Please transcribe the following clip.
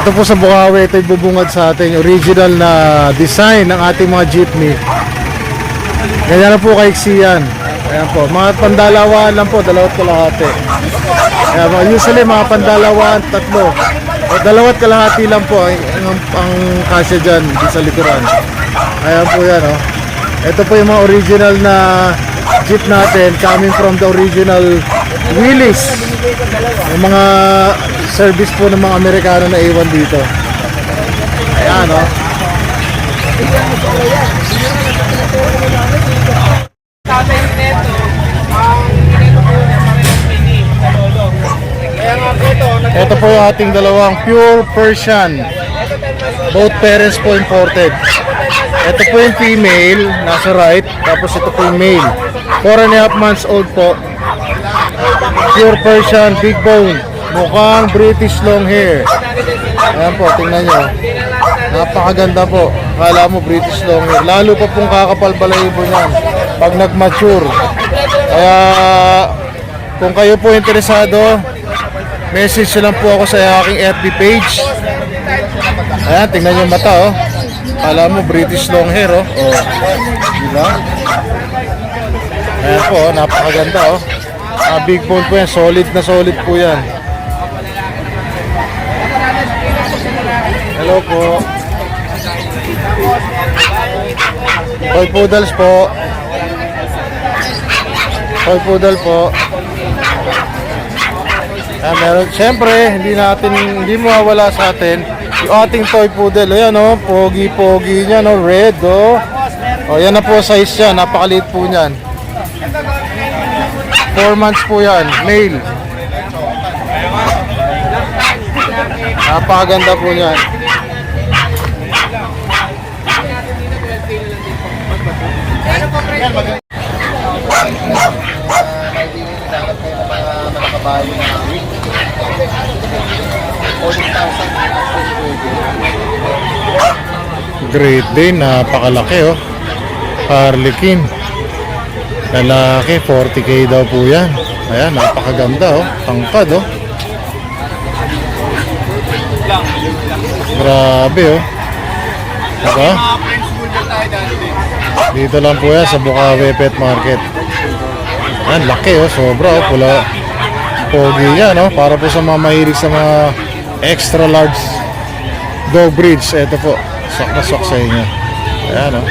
Dito po sa Bukawi, ito yung bubungad sa ating original na design ng ating mga jeepney. Ganyan na po kaiksi yan. Ayan po, mga pandalawaan lang po, 2 kalahati. Ayan, usually mga pandalawaan, 3. O 2 kalahati lang po ang kasya dyan di sa likuran. Ayan po yan, oh. Ito po yung mga original na jeep natin coming from the original Willys. Yung mga service po ng mga Amerikano na iwan dito. Ayan, oh. Ito po yung ating dalawang pure Persian. Both parents po imported. Ito po yung female, nasa right. Tapos ito po yung male, 4.5 months old po. Pure Persian, big bone. Mukhang British long hair. Ayan po, tingnan nyo. Napakaganda po. Kala mo British long hair. Lalo pa pong kakapal balahibo niyan pag nag-mature. Kaya kung kayo po interesado, message lang po ako sa aking FB page. Ayan, tingnan nyo yung mata, oh. Kala mo British long hair, oh. Oh, diba? Ayan po, oh, napakaganda, oh. Big bone po yan, solid na solid po yan. Hello po. Toy poodles po. Toy poodle po. Meron, syempre, hindi mawawala sa atin yung ating toy poodle. Ayan, oh, pogi-pogi niya, no, red, oh. Oh, yan na po size niya, napakaliit po niyan. 4 months po yan, male. Napakaganda po niyan. Great Day, napakalaki, oh. Harlequin. Lalaki, 40k daw po yan. Ayan, napakaganda, oh. Tangkad, oh. Grabe, oh. Diba? Dito lang po yan sa Bukawi Pet Market. Ayan, laki, oh. Sobra, oh. Pula. Pogi yan, oh. Para po sa mga mahilig sa mga extra large dog breeds. Ito po, sok na sok sa inyo. Ayan, oh.